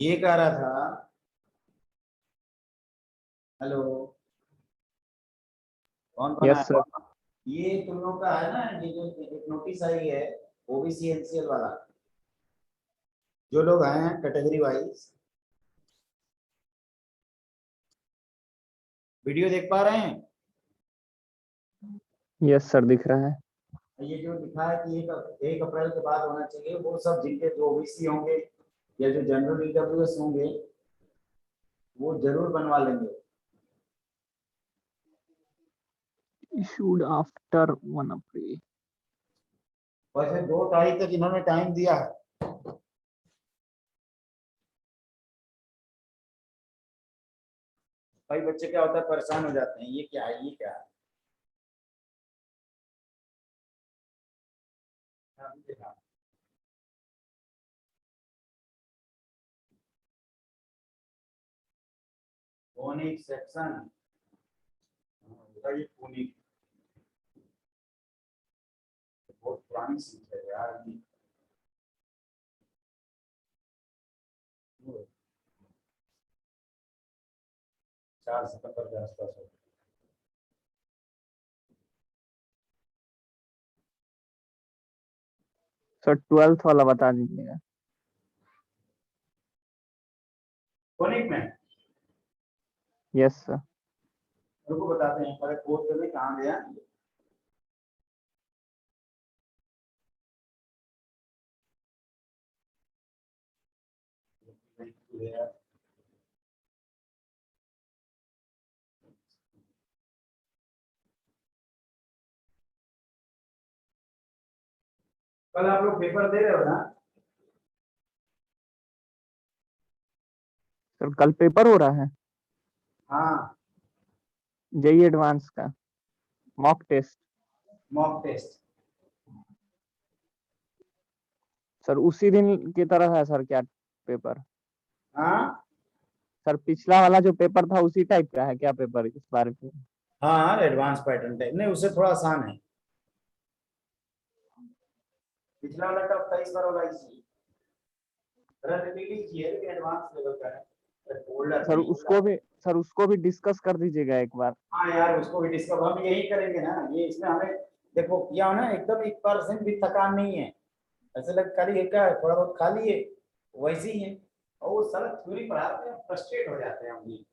ये कह रहा था। हेलो। कौन कौन यस आया? सर। ये तुम लोग का है ना, ये जो एक नोटिस आई है ओबीसी एनसीएल वाला, जो लोग आए हैं कैटेगरी वाइज, वीडियो देख पा रहे हैं? यस सर दिख रहा है। ये जो लिखा है कि 1 अप्रैल के बाद होना चाहिए, वो सब जिनके जो ओबीसी होंगे या जो जनरल ईडब्ल्यूएस होंगे वो जरूर बनवा लेंगे। इशूड आफ्टर 1 अप्रैल। वैसे 2 तारीख तक इन्होंने टाइम दिया है। कई बच्चे क्या होता है, परेशान हो जाते हैं, ये क्या है ये क्या है। फोनिक सेक्शन, ये फोनिक बहुत पुरानी सीट है यार ये। 4 सितंबर के आसपास हो। सर 12th वाला बता दीजिएगा। फोनिक में यस सर। उनको बताते हैं, पहले कोर्ट में कहाँ गया। कल आप लोग पेपर दे रहे हो ना? सर कल पेपर हो रहा है हाँ, जेई एडवांस का mock test. Mock test. Sir उसी दिन की तरह है सर क्या पेपर? हाँ सर पिछला वाला जो पेपर था उसी टाइप का है क्या पेपर इस बार के? हाँ हाँ, एडवांस पैटर्न टाइप नहीं, उससे थोड़ा आसान है। पिछला वाला टफ था, इस बार वाला इजी। रिलेटिवली इजी है लेकिन एडवांस लेवल का है, बोल्डर सर नहीं। उसको भी डिस्कस कर दीजिएगा एक बार। हाँ यार, उसको भी डिस्कस हम यही करेंगे ना, ये इसमें हमें देखो किया हो ना, एकदम 1% भी थकान नहीं है। ऐसे लग खाली क्या है, थोड़ा बहुत खा लिए, वैसे ही है। और वो सारा थ्योरी पढ़ाते हैं, फ्रस्ट्रेट हो जाते हैं हम भी।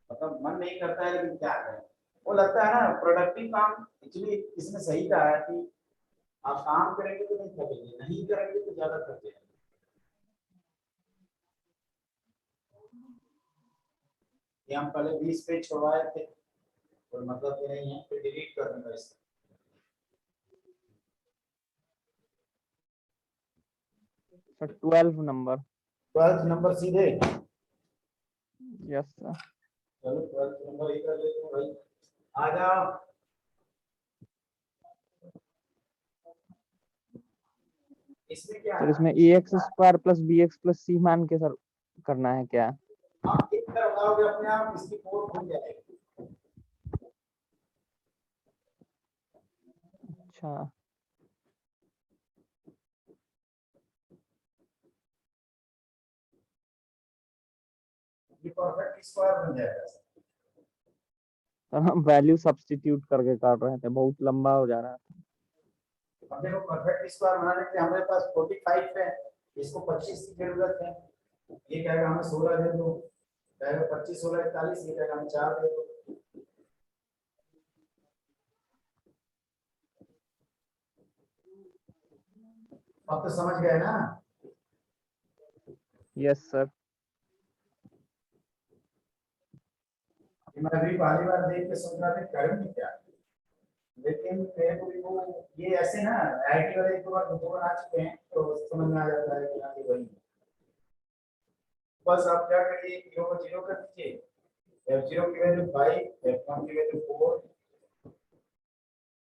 मतलब मन नहीं करता है लेकिन क्या करें। वो लगता है ना प्रोडक्टिव काम एक्चुअली इसमें सही कहा है कि आप काम करेंगे तो नहीं थकेंगे, नहीं करेंगे तो ज्यादा थक जाएंगे। ये हम पहले 20 पेज छुड़वाए थे, कोई मतलब ये नहीं है, फिर डिलीट करने का इसका। Sir 12 number. 12th नंबर सीधे। Yes sir. चलो 12th नंबर ही कर लेते हैं भाई। आ जाओ। इसमें क्या सर है, इसमें A X square plus B X plus C मान के सर करना है क्या? आप एक तरफ आओगे अपने आप इसकी कोड खुल जाएगी। अच्छा ये परफेक्ट स्क्वायर बन जाएगा। सर हम वैल्यू सब्स्टिट्यूट करके कर रहे थे, बहुत लंबा हो जा रहा है। अब देखो परफेक्ट स्क्वायर बनाने के लिए हमारे पास 45 है, इसको 25 की जरूरत है। ये कहेगा हमें 16 दे दो, कहेगा 25 16 41, ये कहेगा हमें 4 दे दो। अब तो समझ गए ना? Yes sir. मैं अभी पहली बार देख के सोच रहा था करूंगी क्या, लेकिन मेरे को भी वो ये ऐसे ना आईटी वाले 1 2 बार आ चुके हैं तो समझ में आ जाता है कि हाँ ये वही है। बस आप क्या करिए, जीरो को जीरो कर दीजिए, एफ जीरो की वैल्यू 5, एफ वन की वैल्यू 4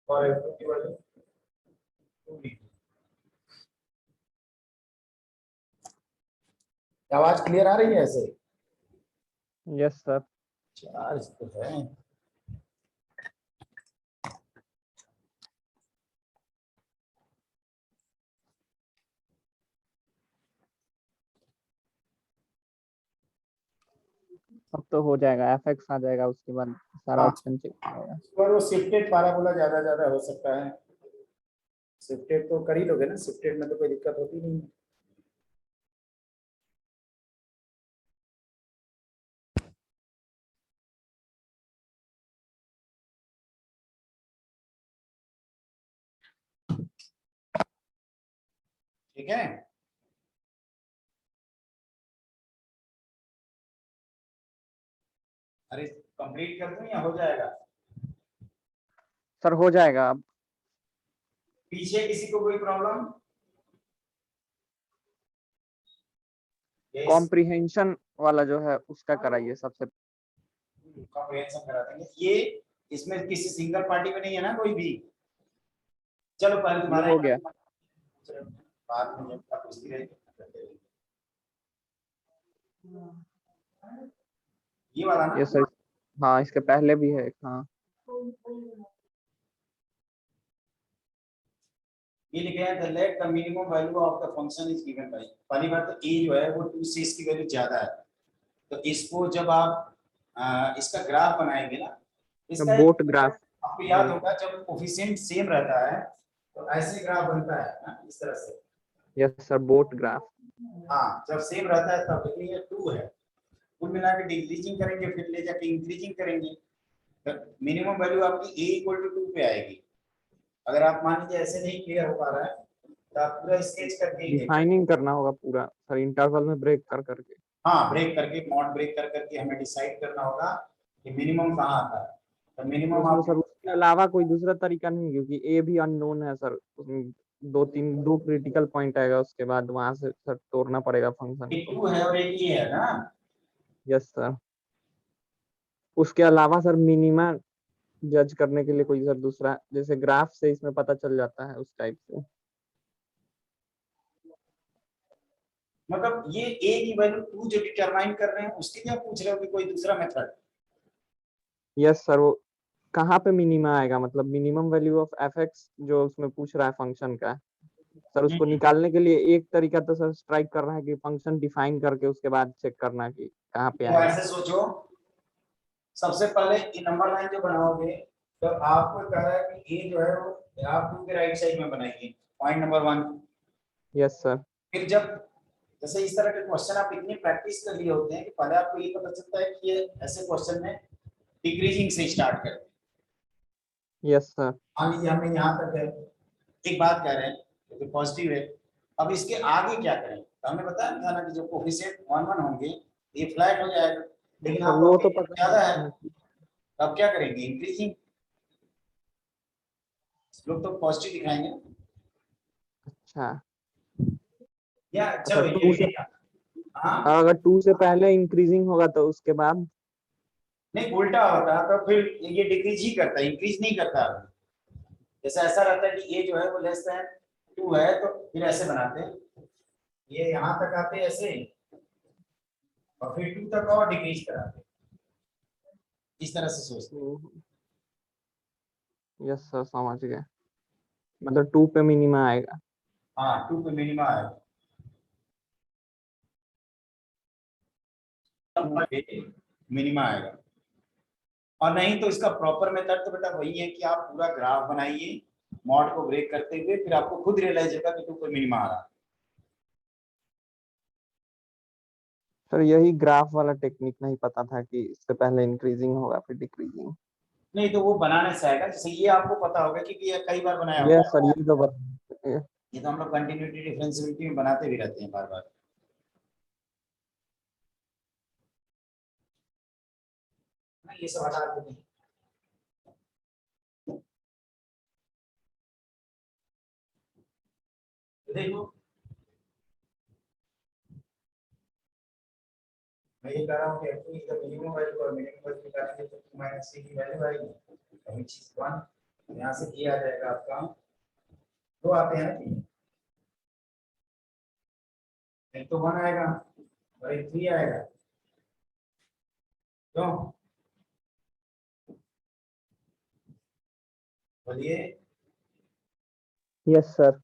और एफ टू की वैल्यू 2। आवाज क्लियर आ रही है ऐसे? Yes sir. 4 तो है। अब तो हो जाएगा, एफएक्स आ जाएगा, उसके बाद सारा हाँ, ऑप्शन चेक हो जाएगा। पर वो शिफ्टेड पाराबोला ज्यादा हो सकता है। शिफ्टेड तो कर ही लोगे ना, शिफ्टेड में तो कोई दिक्कत होती नहीं है। ठीक है। अरे कंप्लीट कर दूं या हो जाएगा? सर हो जाएगा। अब पीछे किसी को कोई प्रॉब्लम? यस, कॉम्प्रिहेंशन वाला जो है उसका कराइए सबसे। कॉम्प्रिहेंशन करा देंगे। ये इसमें किसी सिंगल पार्टी में नहीं है ना कोई भी? चलो पहले ये तुम्हारा हो गया। बाद में जब आप पूछती रहेगी। ये वाला ये ना? सर, हाँ इसके पहले भी है एक, हाँ। ये लिखा है the let the minimum value of the function is given by. पहली बात तो ए जो है वो 2 से इसकी वैल्यू ज्यादा है, तो इसको जब आप इसका ग्राफ बनाएंगे ना, इसका बोट ग्राफ। आपको याद होगा जब कोफिशिएंट सेम रहता है तो ऐसे ग्राफ बनता है ना, इस तरह से। Yes sir, boat graph. हाँ, जब सेम रहता है तब, लेकिन ये 2 है। कुल मिला के डिक्रीजिंग करेंगे फिर ले जाके इंक्रीजिंग करेंगे, मिनिमम वैल्यू आपकी a इक्वल टू 2 पे आएगी। अगर आप मान लीजिए ऐसे नहीं क्लियर हो पा रहा है तो आप पूरा स्केच करके ही देखिए। डिफाइनिंग करना होगा पूरा सर, इंटरवल में ब्रेक कर करके। हाँ, ब्रेक करके, मॉड ब्रेक कर करके हमें डिसाइड करना होगा कि मिनिमम कहाँ आता है। तो मिनिमम उसमें आप सर उसके अलावा कोई दूसरा तरीका नहीं, क्योंकि ए भी अननोन है सर, उसमें दो क्रिटिकल पॉइंट आएगा, उसके बाद वहां से सर तोड़ना पड़ेगा फंक्शन एक को। 2 है और एक ये है ना। Yes sir. उसके अलावा सर मिनिमा जज करने के लिए कोई सर दूसरा, जैसे ग्राफ से इसमें पता चल जाता है उस टाइप से। मतलब ये a की वैल्यू 2 जो डिटरमाइन कर रहे हैं उसके लिए आप पूछ रहे हो कि कोई दूसरा मेथड? यस सर, वो कहाँ पे मिनिमा आएगा, मतलब minimum value of F x जो उसमें पूछ रहा है फंक्शन का, सर उसको निकालने के लिए एक तरीका तो सर स्ट्राइक कर रहा है कि फंक्शन डिफाइन करके उसके बाद चेक करना कि कहाँ पे तो आएगा। ऐसे सोचो, सबसे पहले ये नंबर लाइन जो बनाओगे तो आपको कह रहा है कि a जो है वो आप 2 के राइट साइड में बनाइए, पॉइंट नंबर 1। Yes sir. फिर जब जैसे इस तरह के क्वेश्चन आप इतनी प्रैक्टिस कर लिए होते हैं कि पहले आपको ये पता चलता है कि ये ऐसे क्वेश्चन में डिक्रीजिंग से स्टार्ट करते हैं। Yes sir. मान लीजिए हमें यहाँ तक है, एक बात कह रहे हैं तो पॉजिटिव है, अब इसके आगे क्या करें? तो हमने बताया था ना कि जो कोफिशिएंट 1 1 होंगे ये फ्लैट हो जाएगा, लेकिन सर आपको वो अभी तो पता ज्यादा है, है। तो अब क्या करेंगे? इंक्रीजिंग। लोग तो पॉजिटिव दिखाएंगे अच्छा। या अच्छा चलो टू से, ये हाँ, अगर टू से पहले इंक्रीजिंग होगा तो उसके बाद। नहीं उल्टा होता तो फिर ये डिक्रीज ही करता है, इंक्रीज नहीं करता। जैसे ऐसा रहता है कि ये जो है वो लेस देन 2 है तो फिर ऐसे बनाते हैं, ये यहाँ तक आते हैं ऐसे और फिर 2 तक और डिक्रीज कराते हैं, इस तरह से सोचते हैं। यस सर, समझ गए, मतलब टू पे मिनिमा आएगा। हाँ, 2 पे मिनिमा है तब मिनिमा आएगा। और नहीं तो इसका प्रॉपर मेथड तो बेटा वही है कि आप पूरा ग्राफ बनाइए मॉड को ब्रेक करते हुए, फिर आपको खुद रियलाइज होगा कि 2 पे मिनिमा आ रहा है। सर यही ग्राफ वाला टेक्निक नहीं पता था कि इससे पहले इंक्रीजिंग होगा फिर डिक्रीजिंग। नहीं तो वो बनाने से आएगा, जैसे ये आपको पता होगा क्योंकि ये कई बार बनाया ये होगा। सर ये तो बता। ये तो हम लोग कंटिन्यूटी डिफरेंशियबिलिटी में बनाते भी रहते हैं बार बार। ये सब हटा देते हैं। तो देखो, मैं ये कह रहा हूँ कि एक्चुअली जब मिनिमम वैल्यू और मिनिमम वैल्यू निकालेंगे तो 2 - c की वैल्यू आएगी, व्हिच इज 1। यहाँ से ये आ जाएगा आपका 2 आते हैं ना, एक तो 1 आएगा और एक 3 आएगा, क्यों? बोलिए। यस सर,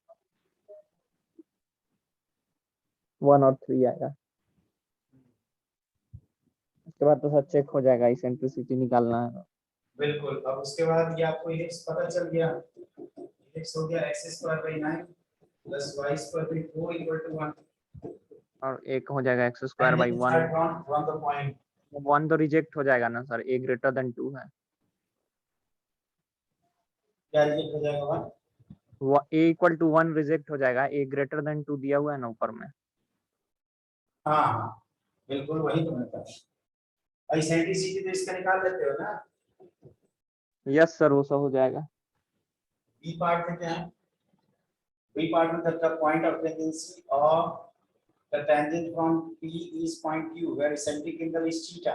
1 और 3 आएगा। उसके बाद तो सर चेक हो जाएगा, इसेंट्रिसिटी निकालना है। बिल्कुल। अब उसके बाद ये आपको इलिप्स पता चल गया, इलिप्स हो गया x square by 9 plus y square by 4 equal to 1। और एक हो जाएगा x square and by then 1। try from the point। 1 तो रिजेक्ट हो जाएगा ना सर, a ग्रेटर देन 2 है। क्या रिजेक्ट हो जाएगा 1? a इक्वल टू 1 रिजेक्ट हो जाएगा, a ग्रेटर देन 2 दिया हुआ है ना ऊपर में। हाँ हाँ बिल्कुल वही तो मैं कह रहा हूँ। भाई इसेंट्रिसिटी तो इसका निकाल लेते हो ना। यस सर, वो सब हो जाएगा। बी पार्ट में क्या है? बी पार्ट में the point of tangency of the tangent from P is point Q where eccentric angle is theta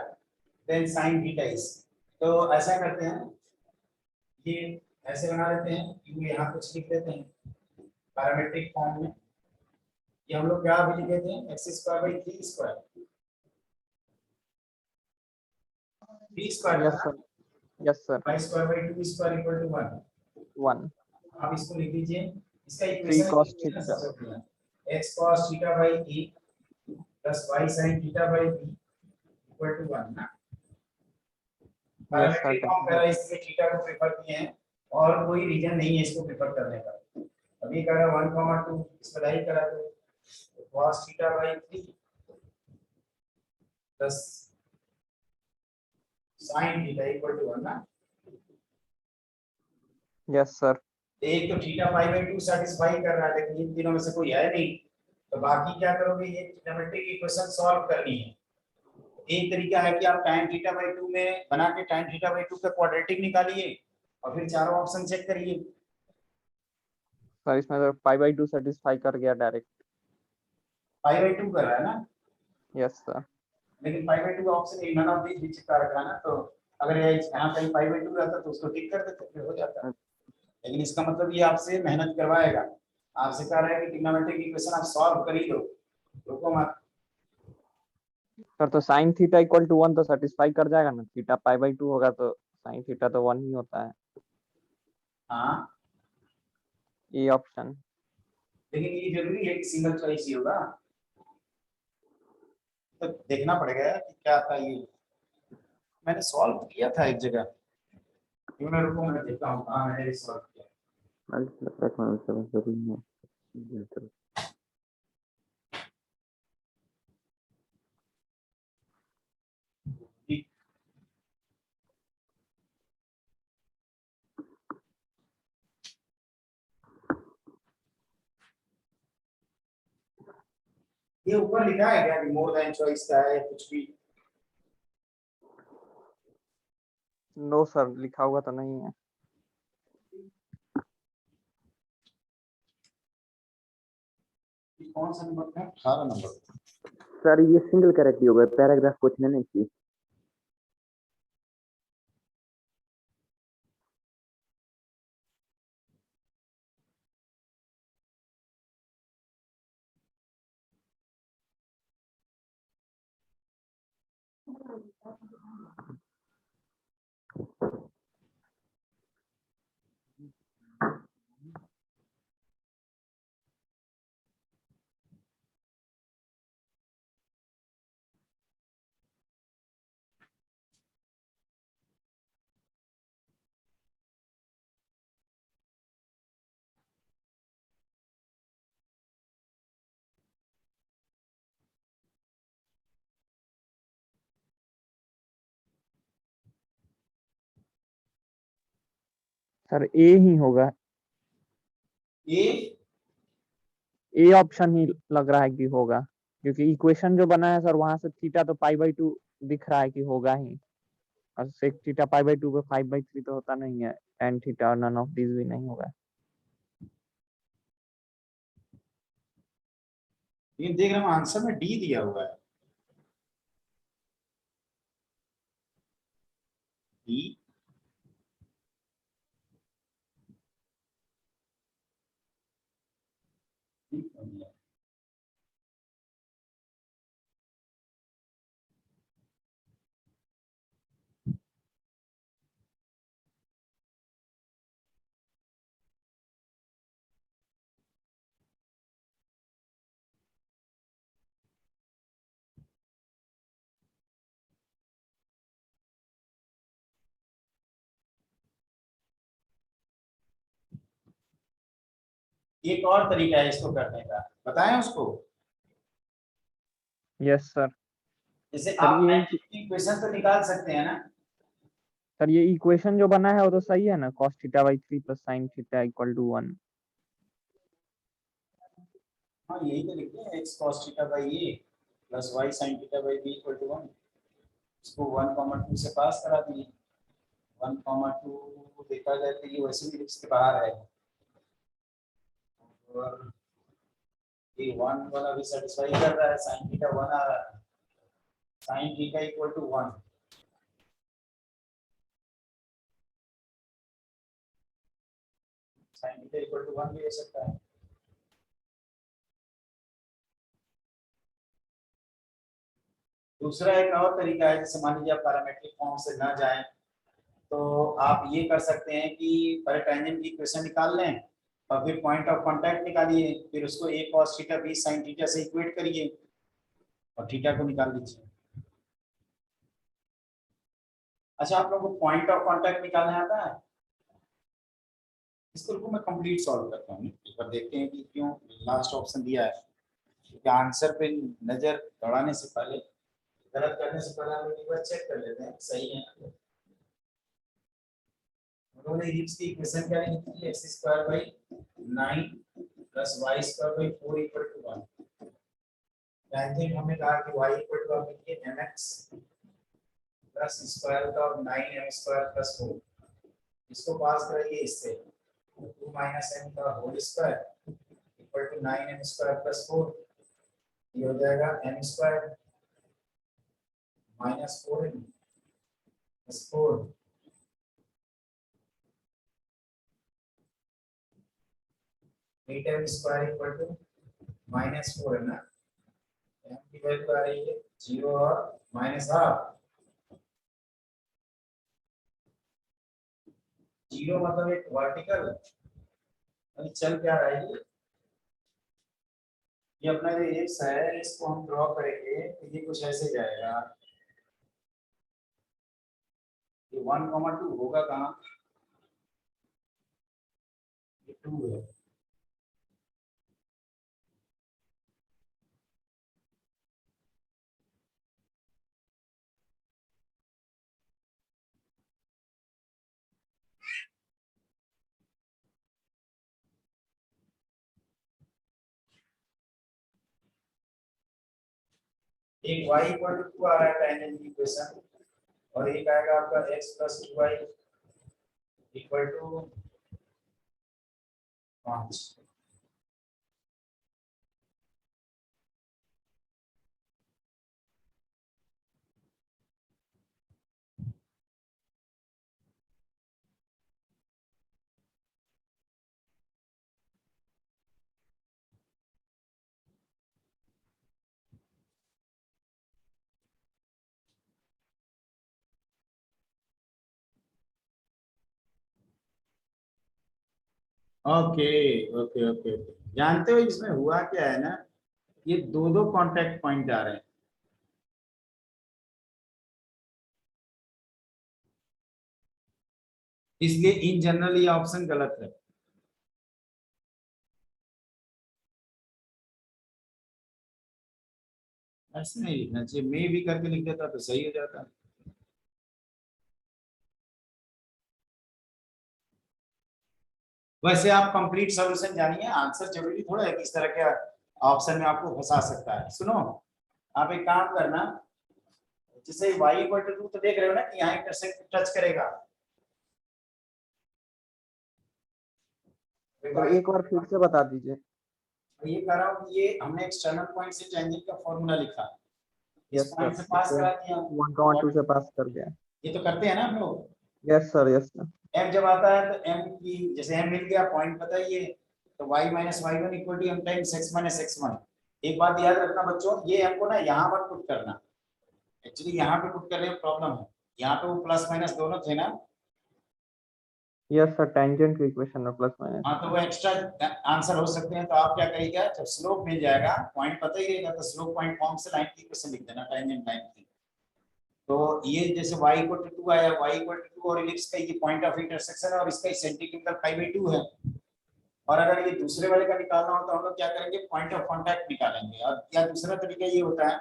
then sin theta is। तो ऐसा करते हैं, ये ऐसे बना लेते हैं, Q यहाँ कुछ लिख देते हैं पैरामीट्रिक फॉर्म में। ये हम लोग क्या भी लिखे थे, x square by 3 square, 3 square yes था sir, yes sir. y square by 2 square equal to 1। 1 आप इसको लिख लीजिए, इसका 3 इक्वेशन cos लिखिए ना थीटा। सबसे पहले, x cos theta by a plus y sin theta by b equal to 1 ना। यस सर, पैरामीट्रिक फॉर्म पहला इसमें थीटा को प्रेफर किए हैं और कोई रीजन नहीं है इसको प्रेफर करने का। अभी कह रहा 1,2 इसमें नहीं करा तो cos theta by 3 plus sin theta equal to 1 ना। Yes sir. एक तो थीटा पाई बाई 2 सेटिस्फाई कर रहा है, लेकिन इन तीनों में से कोई है नहीं, तो बाकी क्या करोगे, ये ट्रिग्नोमेट्रिक इक्वेशन सॉल्व करनी है। एक तरीका है कि आप tan थीटा बाई 2 में बना के tan थीटा बाई 2 का क्वाड्रेटिक निकालिए और फिर चारों ऑप्शन चेक करिए। सर इसमें तो पाई बाई 2 सेटिस्फाई कर गया डायरेक्ट। पाई बाई 2 कर रहा है ना, यस सर। लेकिन पाई बाई 2 का ऑप्शन नन ऑफ दीस बीच का रखा है ना, तो अगर ये यहाँ कहीं पाई बाई 2 रहता तो उसको टिक कर देते फिर हो जाता। लेकिन इसका मतलब ये आपसे मेहनत करवाएगा, आपसे कह रहा है कि ट्रिग्नोमेट्रिक इक्वेशन आप सॉल्व कर ही दो, रुको मत। सर तो साइन थीटा इक्वल टू 1 तो सेटिस्फाई कर जाएगा ना, थीटा पाई बाई 2 होगा तो साइन थीटा तो 1 ही होता है। हाँ ये ऑप्शन। लेकिन ये जरूरी है कि सिंगल चॉइस ही होगा, तो देखना पड़ेगा कि क्या था ये। मैंने सॉल्व किया था एक जगह, क्यों ना, रुको मैं देखता हूँ हाँ मैंने सॉल्व किया। ठीक। ये ऊपर लिखा है क्या कि मोर देन चॉइस का है कुछ भी? नो सर, लिखा हुआ तो नहीं है। कौन सा नंबर था? 18 नंबर। सर ये सिंगल करेक्ट होगा, पैराग्राफ कुछ नहीं चाहिए। सर ए ही होगा, ये ए ऑप्शन ही लग रहा है कि होगा, क्योंकि इक्वेशन जो बना है सर वहां से थीटा तो पाई बाई 2 दिख रहा है कि होगा ही, और सेक थीटा पाई बाई 2 पे 5/3 तो होता नहीं है, टेन थीटा और नन ऑफ दिस भी नहीं होगा। लेकिन देख रहा हूँ आंसर में डी दिया हुआ है, डी। एक और तरीका है इसको करने का, बताएं उसको। Yes sir. जैसे सर आप ये इक्वेशन तो निकाल सकते हैं ना। सर ये इक्वेशन जो बना है वो तो सही है ना, cos theta by 3 plus sin theta equal to 1। हाँ यही तो लिखते हैं, x cos theta by a plus y sin theta by b equal to 1। इसको 1,2 से पास करा दिए। 1,2 देखा जाए तो ये वैसे भी लिस्ट के बाहर है, और ये 1 वाला भी सेटिस्फाई कर रहा है, sin थीटा 1 आ रहा है, sin theta equal to 1। sin theta equal to 1 भी हो सकता है। दूसरा एक और तरीका है, जैसे मान लीजिए आप पैरामेट्रिक फॉर्म से ना जाएं तो आप ये कर सकते हैं कि पहले टेंजेंट की इक्वेशन निकाल लें और फिर पॉइंट ऑफ कांटेक्ट निकालिए, फिर उसको a cos theta b sin theta से इक्वेट करिए और थीटा को निकाल लीजिए। अच्छा, आप लोगों को पॉइंट ऑफ कांटेक्ट निकालना आता है? इसको मैं कंप्लीट सॉल्व करता हूँ, एक बार देखते हैं कि क्यों लास्ट ऑप्शन दिया है, क्योंकि आंसर पे नजर दौड़ाने से पहले, गलत करने से पहले हम एक बार चेक कर लेते हैं सही है ना। उन्होंने गिब्स की इक्वेशन क्या लिखी है, x² by 9 plus y² by 4 equal to 1। Tangent हमने कहा कि y इक्वल टू आप लिखिए mx plus square root of 9m² plus 4। इसको पास कराइए इससे, 2 माइनस m का whole square equal to 9m² plus 4। ये हो जाएगा m² minus 4m plus 4 8m² equal to -4 है ना। m की वैल्यू आ रही है 0 और -12। 0 मतलब एक वर्टिकल, चल क्या रहा है ये अपना जो एक्स है इसको हम ड्रॉ करेंगे तो ये कुछ ऐसे जाएगा। ये 1,2 होगा कहाँ, ये 2 है। एक y इक्वल टू 2 आ रहा है टेंजेंट की इक्वेशन, और एक आएगा आपका x plus 2y equal to 5। Okay okay okay okay, जानते हो इसमें हुआ क्या है ना, ये दो दो कांटेक्ट पॉइंट आ रहे हैं, इसलिए इन जनरल ये ऑप्शन गलत है। ऐसे नहीं लिखना चाहिए, मे भी करके लिख देता तो सही हो जाता। वैसे आप कंप्लीट सॉल्यूशन जानिए, आंसर जरूरी थोड़ा है कि इस तरह के ऑप्शन में आपको फंसा सकता है। सुनो, आप एक काम करना, जैसे y इक्वल टू 2 तो देख रहे हो ना कि यहाँ इंटरसेक्ट टच करेगा। तो एक बार फिर से बता दीजिए। ये कह रहा हूँ कि ये हमने एक्सटर्नल पॉइंट से टेंजेंट का फॉर्मूला लिखा, इस यस पॉइंट सर, से पास करा दिया, 1,2 से पास कर गया। ये तो करते हैं ना हम लोग। Yes sir, yes sir. m जब आता है तो m की जैसे m मिल गया, पॉइंट बताइए, तो y minus y1 equal to m times x minus x1। एक बात याद रखना बच्चों, ये m को ना यहाँ पर पुट करना, एक्चुअली यहाँ पे पुट करने में प्रॉब्लम है, यहाँ पे वो प्लस माइनस दोनों थे ना। यस सर, टेंजेंट की इक्वेशन में प्लस माइनस। हाँ तो वो एक्स्ट्रा आंसर हो सकते हैं, तो आप क्या करिएगा, जब स्लोप मिल जाएगा, पॉइंट पता ही रहेगा, तो स्लोप पॉइंट फॉर्म से लाइन की इक्वेशन लिख देना, टेंजेंट लाइन की। तो ये जैसे y इक्वल टू 2 आया, y इक्वल टू 2 और इलिप्स का ये पॉइंट ऑफ इंटरसेक्शन है और इसका सेंटीमीटर पाई बाई 2 है, और अगर ये दूसरे वाले का निकालना हो तो हम लोग क्या करेंगे, पॉइंट ऑफ कांटेक्ट निकालेंगे। और या दूसरा तरीका ये होता है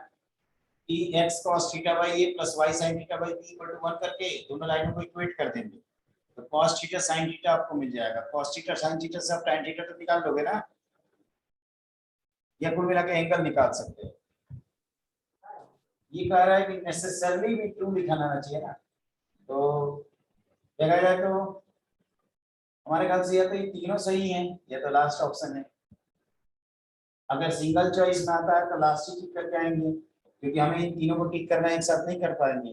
कि x cos theta by a plus y sin theta by b equal to 1 करके दोनों लाइनों को इक्वेट कर देंगे, तो cos थीटा sin थीटा आपको मिल जाएगा। cos थीटा sin थीटा से आप tan थीटा तो निकाल लोगे ना, या कुल मिला के एंगल निकाल सकते हो। ये कह रहा है कि नेसेसरली भी ट्रू लिखाना आना चाहिए ना, तो देखा जाए तो हमारे ख्याल से या तो ये तीनों सही हैं या तो लास्ट ऑप्शन है। अगर सिंगल चॉइस में आता है तो लास्ट ही टिक करके आएंगे, क्योंकि हमें इन तीनों को टिक करना एक साथ नहीं कर पाएंगे,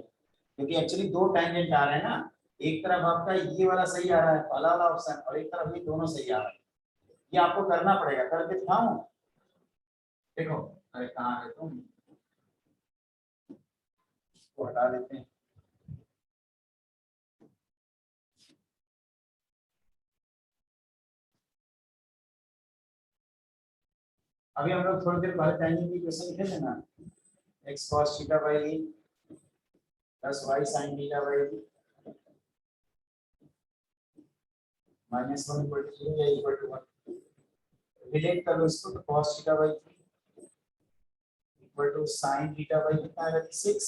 क्योंकि एक्चुअली दो टैंजेंट आ रहे हैं ना, एक तरफ आपका ये वाला सही आ रहा है पहला वाला ऑप्शन, और एक तरफ ये दोनों सही आ रहा है। ये आपको करना पड़ेगा, करके दिखाऊं? देखो, अरे कहाँ है तुम, इसको हटा देते हैं। अभी हम लोग थोड़ी देर बाद टैंजेंट की क्वेश्चन लिखे थे ना, x cos theta by a plus y sin theta by b minus 1 equal to 0 या इक्वल टू 1। रिलेट करो इसको, तो cos theta by 3 equal to sin theta by कितना आएगा, 6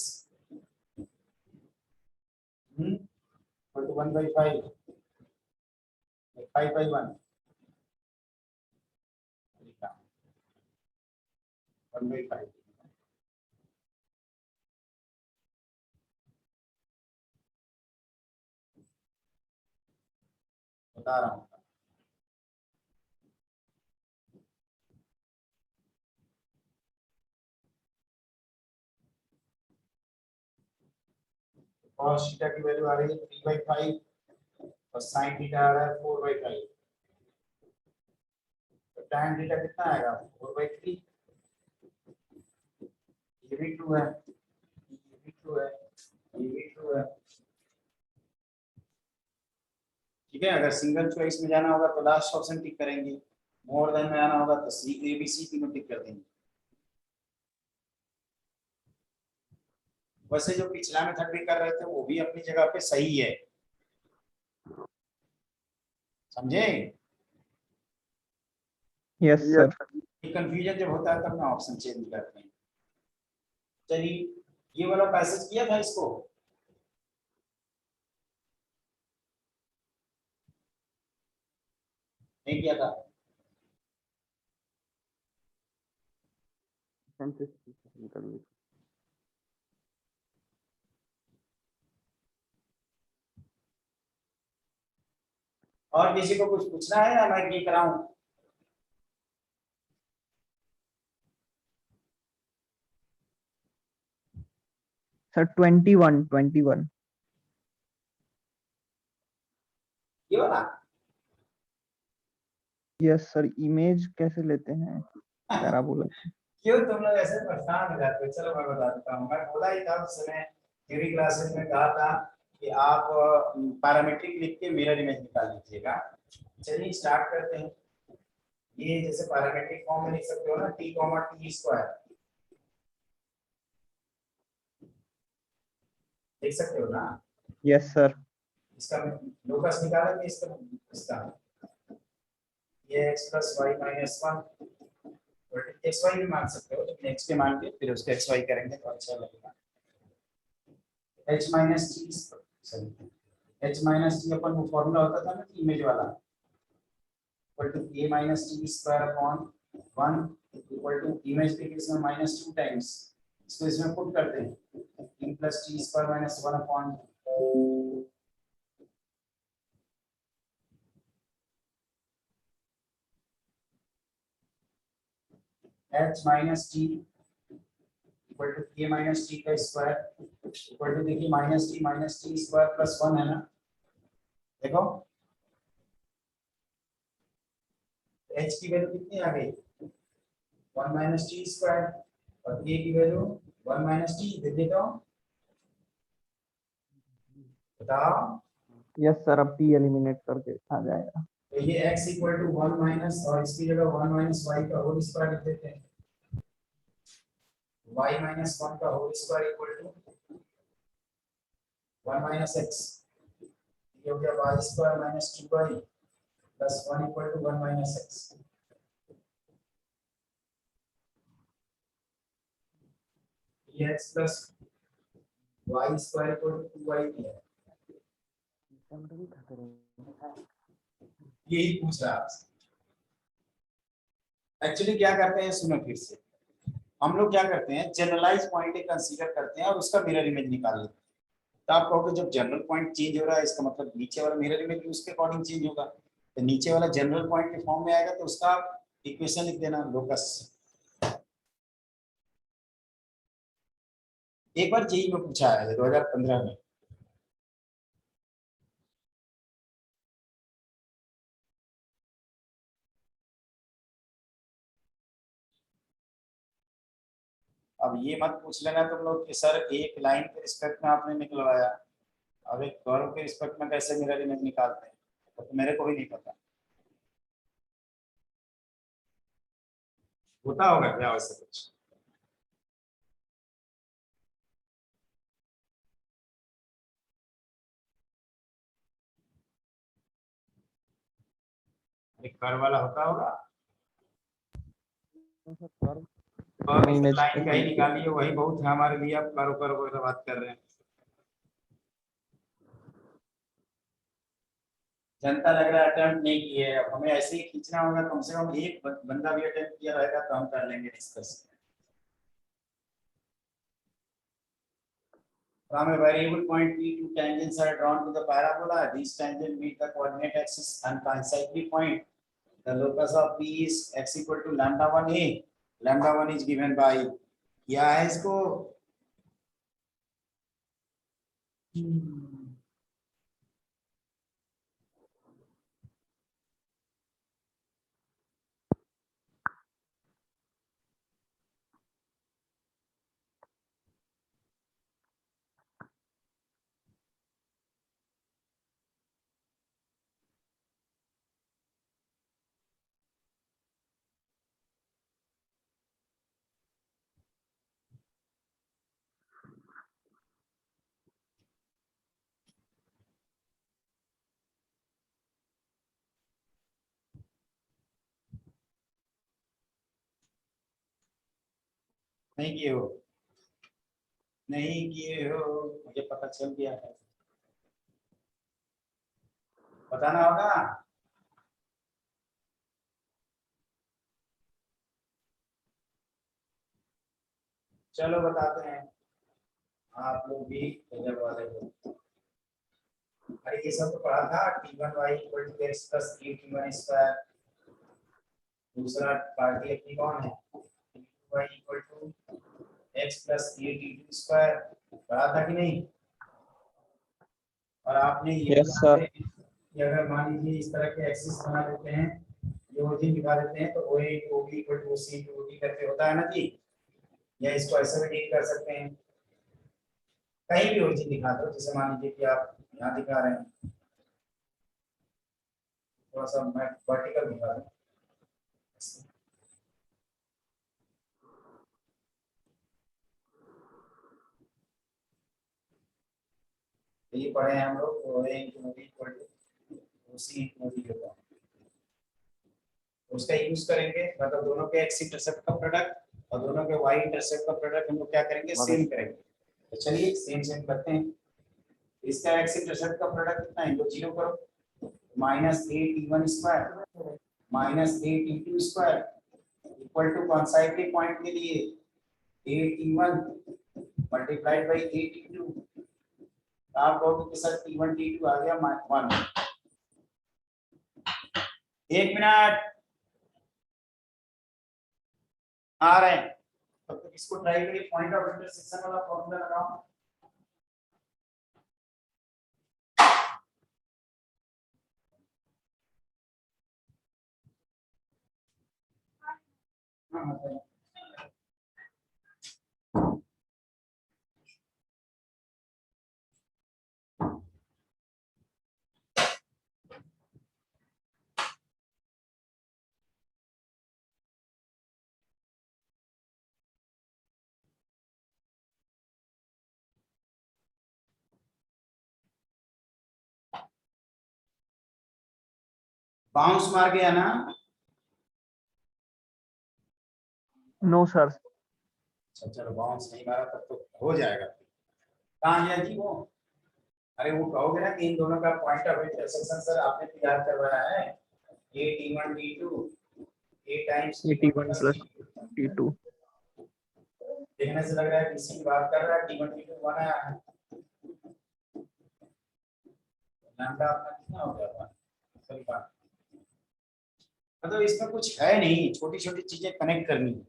इक्वल टू 1/5 5/1 1/5। बता रहा हूँ, cos थीटा की वैल्यू आ रही है 3/5 और sin थीटा आ रहा है 4/5, तो tan थीटा कितना आएगा, 4/3। ये भी ट्रू है, ये भी ट्रू है, ये भी ट्रू है। ठीक है, अगर सिंगल चॉइस में जाना होगा तो लास्ट ऑप्शन टिक करेंगे, मोर देन में आना होगा तो सी ए बी सी तीनों टिक कर देंगे। वैसे जो पिछला मेथड भी कर रहे थे वो भी अपनी जगह पे सही है, समझे? Yes sir. कंफ्यूजन जब होता है तब ना ऑप्शन चेंज करते हैं। चलिए, ये वाला पैसेज किया था इसको, नहीं किया था? और किसी को कुछ पूछना है या मैं ये कराऊं? सर 21 ये वाला? Yes sir. इमेज कैसे लेते हैं पैराबोला? क्यों तुम लोग ऐसे परेशान हो जाते हो? चलो मैं बता देता हूँ, मैं बोला ही था उस समय थ्योरी क्लासेस में, कहा था कि आप पैरामीट्रिक लिख के मिरर इमेज निकाल लीजिएगा। चलिए स्टार्ट करते हैं। ये जैसे पैरामीट्रिक फॉर्म में लिख सकते हो ना, t t स्क्वायर लिख सकते हो ना? Yes sir. इसका लोकस निकालेंगे, इसका इसका ये x plus y minus 1, x y भी मान सकते हो, लेकिन x के मान के फिर उसको एक्स वाई करेंगे तो अच्छा लगेगा। h minus T, sorry h minus T अपन वो फॉर्मूला होता था ना इमेज वाला, equal to a minus T square upon 1 equal to image के केस में माइनस 2 टाइम्स, इसको इसमें पुट करते हैं, t plus T square minus 1 upon h minus T equal to k minus T का स्क्वायर इक्वल टू, देखिए minus T square plus 1 है ना, देखो h की वैल्यू कितनी आ गई, 1 माइनस टी स्क्वायर, और k की वैल्यू 1 माइनस टी, दे देता हूं, बताओ। यस सर, अब टी एलिमिनेट करके आ जाएगा। तो ये x इक्वल टू 1 माइनस, और इसकी जगह 1 माइनस y का होल स्क्वायर लिख देते हैं, y माइनस 1 का whole square equal to 1 minus x, ये हो गया y square minus 2y plus 1 equal to 1 minus x, x plus y square equal to 2y है। यही पूछ रहा है आपसे। एक्चुअली क्या करते हैं, सुनो फिर से, हम लोग क्या करते हैं, जनरलाइज पॉइंट कंसीडर करते हैं और उसका मिरर इमेज निकाल लेते हैं। तो आप कहोगे जब जनरल पॉइंट चेंज हो रहा है, इसका मतलब नीचे वाला मिरर इमेज भी उसके अकॉर्डिंग चेंज होगा। तो नीचे वाला जनरल पॉइंट के फॉर्म में आएगा तो उसका इक्वेशन लिख देना, लोकस। एक बार जेई में पूछा है 2015 में। अब ये मत पूछ लेना तुम लोग कि सर एक लाइन के रिस्पेक्ट में आपने निकलवाया, अब एक कर्व के रिस्पेक्ट में कैसे मिरर इमेज निकालते हैं, तो मेरे को भी नहीं पता। होता होगा क्या वैसे कुछ? एक कर्व वाला होता होगा, और इस इमेज लाइन का ही निकालिए, वही बहुत है हमारे लिए। आप कर्व कर्व की बात कर रहे हैं। जनता लग रहा है अटेम्प्ट नहीं किए, अब हमें ऐसे ही खींचना होगा, कम से कम एक बंदा भी अटेम्प्ट किया रहेगा तो हम कर लेंगे discuss. From a variable point P, two tangents are drawn to the parabola. These tangents meet the coordinate axis and coincide point. The locus of P is x equal to lambda 1a. Lambda 1 is given by, क्या है इसको? नहीं किए हो, नहीं किए हो, मुझे पता चल गया है, बताना होगा। चलो बताते हैं, आप लोग भी गजब वाले हो। अरे ये सब तो पढ़ा था, t1y equal to x plus 3t1 square. दूसरा पार्टी अपनी कौन है, y equal to x plus 3t2 square, पढ़ा था कि नहीं? और आपने ये यस सर। कि अगर मान लीजिए इस तरह के एक्सिस बना देते हैं, ये ओरिजिन दिखा देते हैं, तो OA to OB equal to OC to OD करके होता है ना जी, या इसको ऐसे भी डील कर सकते हैं। कहीं भी ओरिजिन दिखा दो, जैसे मान लीजिए कि आप यहाँ दिखा रहे हैं, थोड़ा सा मैं वर्टिकल दिखा दूं, तो ये पढ़े हैं हम लोग, तो OA to OB equal to OC to OD होता है। उसका यूज करेंगे, मतलब दोनों के एक्स इंटरसेप्ट का प्रोडक्ट और दोनों के वाई इंटरसेप्ट का प्रोडक्ट हम लोग क्या करेंगे, सेम करेंगे। तो चलिए सेम सेम करते हैं। इसका एक्स इंटरसेप्ट का प्रोडक्ट कितना है, तो जीरो करो, minus A T one square minus A T two square equal to concyclic point के लिए A T one multiplied by A T two. आप कहोगे कि sir T one T two आ गया 1। एक मिनट आ रहे हैं, तब तक इसको ट्राई करिए, पॉइंट ऑफ इंटरसेक्शन वाला फॉर्मूला लगाओ। हाँ बताइए। बाउंस मार गया ना? No sir. अच्छा चलो, बाउंस नहीं मारा तब तो हो जाएगा। कहाँ गया जी वो? अरे वो कहोगे ना कि इन दोनों का पॉइंट ऑफ इंटरसेक्शन सर आपने तैयार करवाया है, ए T1 T2 ए टाइम्स ये T1 T1 plus plus T2। देखने से लग रहा है किसी की बात कर रहा है। T1 T2 बनाया है। लैम्डा अपना कितना हो गया था? सही बात। मतलब इसमें कुछ है नहीं, छोटी छोटी चीजें कनेक्ट करनी है,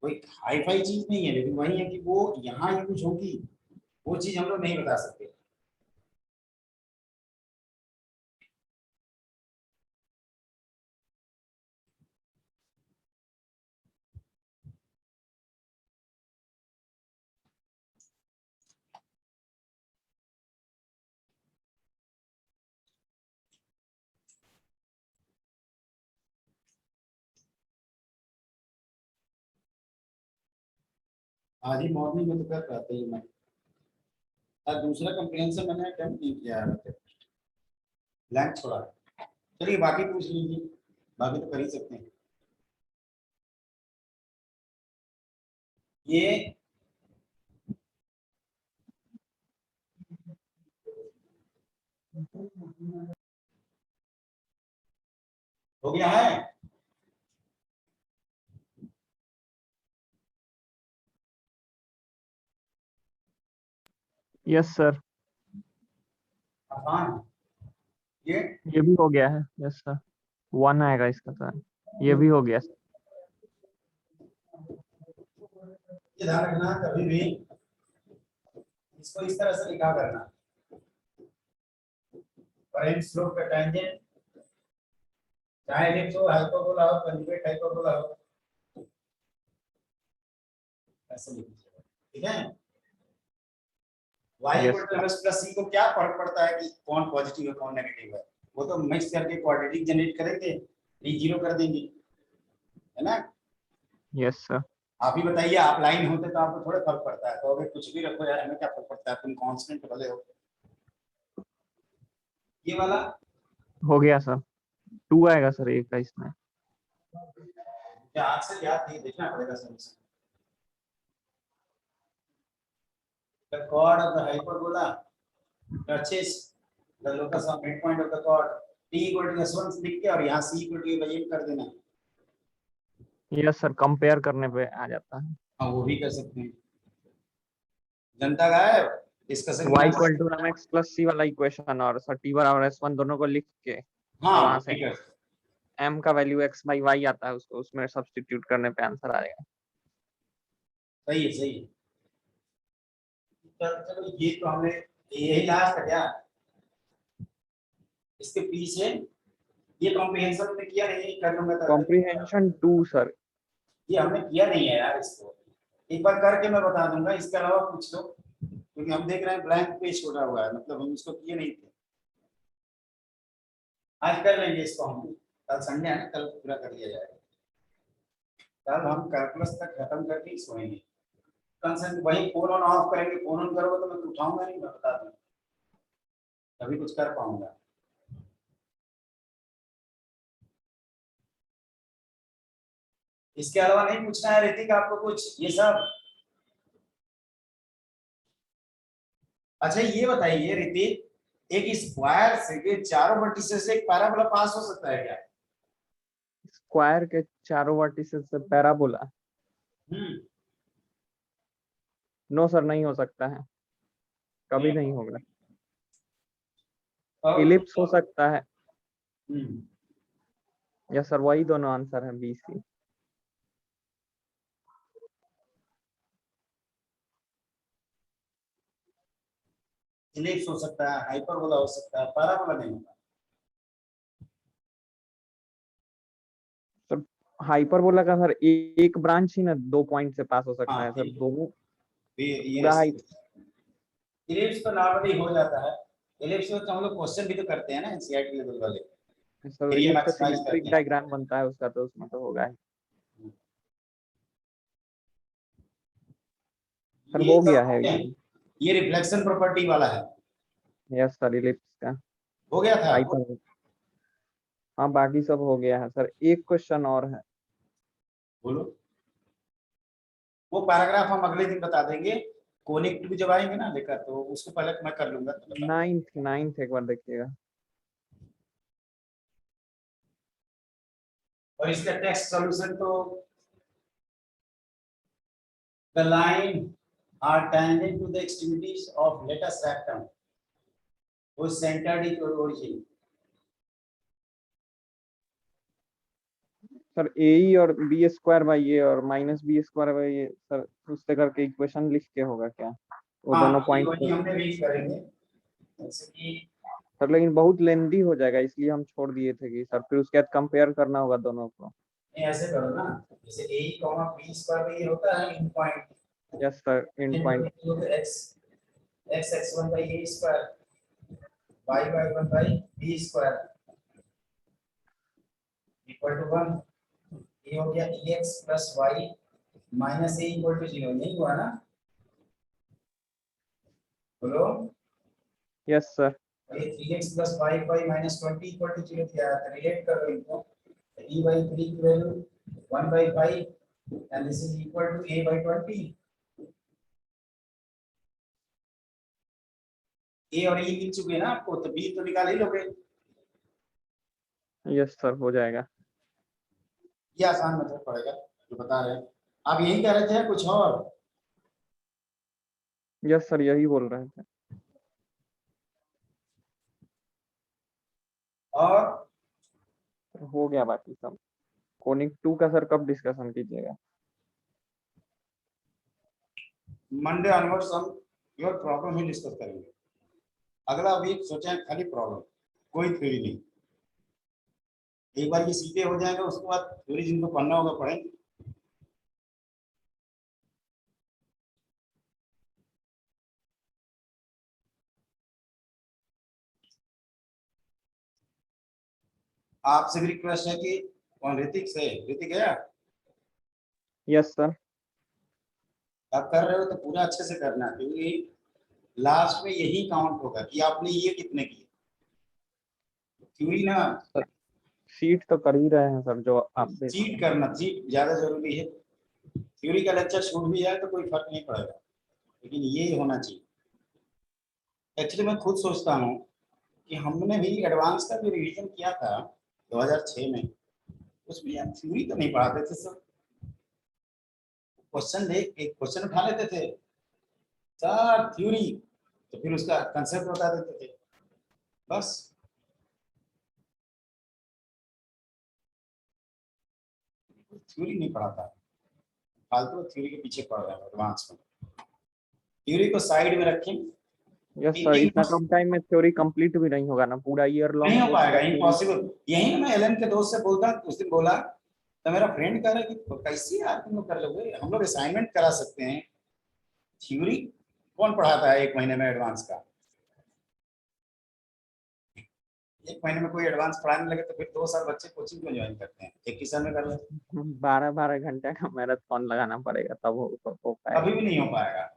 कोई हाई फाई चीज नहीं है, लेकिन वही है कि वो यहाँ यूज होगी, वो चीज हम लोग नहीं बता सकते। आज ही मॉर्निंग में तो कर रहा था ये मैं। आज दूसरा कंप्रेहेंशन मैंने अटेम्प्ट नहीं किया है, ब्लैंक छोड़ा है। चलिए बाकी पूछ लीजिए, बाकी तो कर ही सकते हैं। ये हो गया है? Yes sir. आसान। ये ये भी हो गया है। Yes sir. 1 आएगा इसका सर। ये भी हो गया सर। ये ध्यान रखना, कभी भी इसको इस तरह से लिखा करना, प्राइम स्लोप का टेंजेंट, चाहे एलिप्स हो, हाइपरबोला हो, कंजुगेट हाइपरबोला हो, ऐसे लिख दीजिएगा। ठीक है? y yes equal to mx plus c को क्या फर्क पड़ता है कि कौन पॉजिटिव है कौन नेगेटिव है? वो तो मिक्स करके क्वाड्रेटिक जनरेट करेंगे, d जीरो कर देंगे, है ना? Yes sir. आप ही बताइए, आप लाइन होते तो आपको थोड़ा फर्क पड़ता है, तो अगर कुछ भी रखो यार, हमें क्या फर्क पड़ता है, तुम कांस्टेंट भले हो। ये वाला हो गया सर। 2 आएगा सर एक का इसमें। क्या आज से याद नहीं, देखना पड़ेगा solution. The chord of the hyperbola touches the locus of midpoint of the chord. T equal to S1 लिख के और यहाँ C equal to ये कर देना। यस सर, कंपेयर करने पे आ जाता है। हाँ वो भी कर सकते हैं। जनता गायब discussion y equal to mx plus c वाला इक्वेशन और सर T1 और S1 दोनों को लिख के हाँ वहां से ठीक है, m का वैल्यू x बाई y आता है, उसको उसमें सब्स्टिट्यूट करने पे आंसर आएगा। सही है सही है। चलो ये तो हमने, यही लास्ट है क्या? इसके पीछे ये कॉम्प्रिहेंशन में किया नहीं, कर लूंगा तो कॉम्प्रिहेंशन 2 सर। ये हमने किया नहीं है यार, इसको एक बार करके मैं बता दूंगा, इसके अलावा पूछ लो, क्योंकि हम देख रहे हैं ब्लैंक पेज छोड़ा हुआ है, मतलब हम इसको किए नहीं थे। आज कर लेंगे इसको हम, कल संडे है ना, कल पूरा कर लिया जाएगा। कल हम कैलकुलस तक खत्म करके ही सोएंगे। कंसेंट वही फोन ऑन ऑफ करेंगे, फोन ऑन करोगे तो मैं तो उठाऊंगा नहीं, मैं बता दूं, तभी कुछ कर पाऊंगा। इसके अलावा नहीं पूछना है ऋतिक आपको कुछ ये सब? अच्छा ये बताइए ऋतिक, एक स्क्वायर से के चारों वर्टिसेस से एक पैराबोला पास हो सकता है क्या? स्क्वायर के चारों वर्टिसेस से पैराबोला? नो सर, नहीं हो सकता है, कभी नहीं होगा। इलिप्स हो सकता है। यस सर, वही दोनों आंसर है, बी सी। इलिप्स हो सकता है, हाइपरबोला हो सकता है, पैराबोला नहीं होगा। हाइपरबोला का सर एक ब्रांच ही ना 2 पॉइंट से पास हो सकता हाँ है सर, ठीक दोनों है, पूरा हाइट। इलिप्स तो नॉर्मली हो जाता है। इलिप्स में तो हम लोग क्वेश्चन भी तो करते हैं ना एनसीईआरटी लेवल वाले, सर एरिया इलिप्स का मैक्सिमाइज सिमेट्रिक करते हैं। डायग्राम बनता है उसका, तो उसमें तो होगा ही। सर ये हो सब गया है होते हैं, ये रिफ्लेक्शन प्रॉपर्टी वाला है। यस सर, इलिप्स का हो गया था? हाइपर। हाँ बाकी सब हो गया है सर, एक क्वेश्चन और है। बोलो। वो पैराग्राफ हम अगले दिन बता देंगे, कोनिक टू जब आएंगे ना लेकर, तो उसको पहले मैं कर लूंगा तो बता। नाइन्थ एक बार देखिएगा। और इसका टेक्स्ट सॉल्यूशन तो the line are tangent to the extremities of lattice rectum whose centered is origin। Sir A और बी स्क्वायर बाई ए और minus B square by A sir, उससे करके इक्वेशन लिख के होगा क्या वो दोनों हाँ पॉइंट वही हमने रीच करेंगे, जैसे कि सर, लेकिन बहुत लेंदी हो जाएगा इसलिए हम छोड़ दिए थे कि सर फिर उसके बाद कंपेयर करना होगा दोनों को। नहीं ऐसे करो ना, जैसे a कॉमा b स्क्वायर में ये होता है इन point, yes sir, and point. x x x1 by a square y y1 by b square equal to 1। ये हो गया ex plus y minus a equal to 0, नहीं हुआ ना? बोलो। Yes sir. ये 3x plus 5y minus 20 equal to 0 किया है, तो रिलेट करो इनको। e by 3 की value 1 by 5 and this is equal to a by 20। a और e मिल चुके हैं ना आपको, तो b तो निकाल ही लोगे। यस सर, हो जाएगा। ये आसान मेथड पड़ेगा जो बता रहे हैं। आप यही कह रहे थे कुछ और? यस सर, यही बोल रहे थे। और हो गया बाकी सब। कोनिक 2 का सर कब डिस्कशन कीजिएगा? मंडे ऑनवर्ड्स हम योर प्रॉब्लम ही डिस्कस करेंगे। अगला वीक सोचे हैं खाली प्रॉब्लम, कोई थ्योरी नहीं। एक बार ये सीधे हो जाएगा उसके बाद थ्योरी जिनको पढ़ना होगा पढ़ेंगे। आपसे भी रिक्वेस्ट है कि कौन, ऋतिक से, ऋतिक है यस सर। आप कर रहे हो तो पूरा अच्छे से करना, क्योंकि लास्ट में यही काउंट होगा कि आपने ये कितने किए। थ्योरी ना, सीट तो कर ही रहे हैं सर जो आप चीट करना, चीट ज्यादा जरूरी है। थ्योरी का लेक्चर छूट भी जाए तो कोई फर्क नहीं पड़ेगा, लेकिन ये होना चाहिए। एक्चुअली मैं खुद सोचता हूँ कि हमने भी एडवांस का भी रिवीजन किया था 2006 में, उसमें यार थ्योरी तो नहीं पढ़ाते थे सर। क्वेश्चन देख एक क्वेश्चन उठा लेते थे सर थ्योरी, तो फिर उसका कंसेप्ट बता देते थे बस। थ्योरी नहीं पढ़ाता, फालतू थ्योरी के पीछे पड़ रहे हैं एडवांस में। थ्योरी को साइड में रखें। यस सर, इतना कम टाइम में थ्योरी कंप्लीट भी नहीं होगा ना, पूरा ईयर लॉन्ग नहीं हो पाएगा, इम्पॉसिबल। यही ना मैं एलन के दोस्त से बोलता, उस दिन बोला तो मेरा फ्रेंड कह रहा है कि कैसे यार तुम लोग कर लोगे, हम लोग असाइनमेंट करा सकते हैं, थ्योरी कौन पढ़ाता है 1 महीने में एडवांस का? 1 महीने में कोई एडवांस पढ़ाने लगे तो फिर 2 साल बच्चे कोचिंग क्यों ज्वाइन करते हैं, एक ही साल में कर लेते। 12 घंटे का मैराथन लगाना पड़ेगा तब हो पाएगा। कभी भी नहीं हो पाएगा।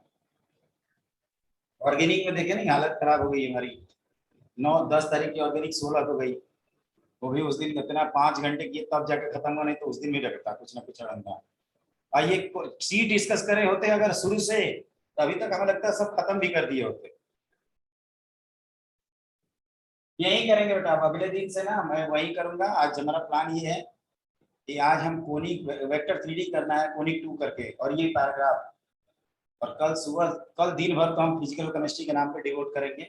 ऑर्गेनिक में देखे नहीं, हालत खराब हो गई हमारी। 9-10 तारीख की ऑर्गेनिक 16 को गई, वो भी उस दिन कितना 5 घंटे की तब जाकर खत्म हुआ, नहीं तो उस दिन भी लगता कुछ ना कुछ रंगा। आइए सी डिस्कस करे होते अगर शुरू से, तो अभी तक हमें लगता है सब खत्म भी कर दिए होते। यही करेंगे बेटा, अब अगले दिन से ना मैं वही करूंगा। आज हमारा प्लान ये है कि आज हम कोनिक वेक्टर 3D करना है, कोनिक 2 करके, और ये पैराग्राफ। और कल सुबह, कल दिन भर तो हम फिजिकल केमिस्ट्री के नाम पे डिवोट करेंगे।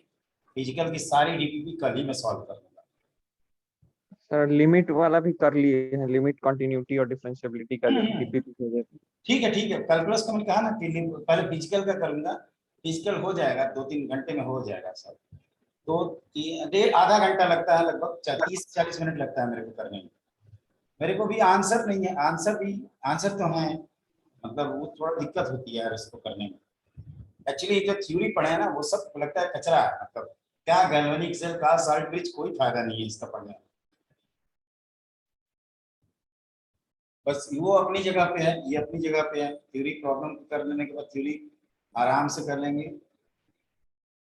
फिजिकल की सारी डीपीपी कल ही मैं सॉल्व कर लूंगा। सर लिमिट वाला भी कर लिए हैं, लिमिट कंटिन्यूटी और डिफरेंशिएबिलिटी का जो डीपीपी। ठीक है ठीक है, कैलकुलस का मैंने कहा ना कि पहले फिजिकल का करूंगा। फिजिकल हो जाएगा 2-3 घंटे में हो जाएगा सर। तो आधा घंटा लगता है लगभग, 30-40 मिनट लगता है मेरे को करने में। मेरे को भी आंसर नहीं है, आंसर तो है, मतलब वो थोड़ा दिक्कत होती है यार इसको करने में। एक्चुअली जो थ्योरी पढ़े है ना वो सब लगता है कचरा है, मतलब क्या गैल्वेनिक सेल का साल्ट ब्रिज, कोई फायदा नहीं है इसका पढ़ने में। बस वो अपनी जगह पे है, ये अपनी जगह पे है। थ्योरी प्रॉब्लम कर लेने के बाद थ्योरी आराम से कर लेंगे।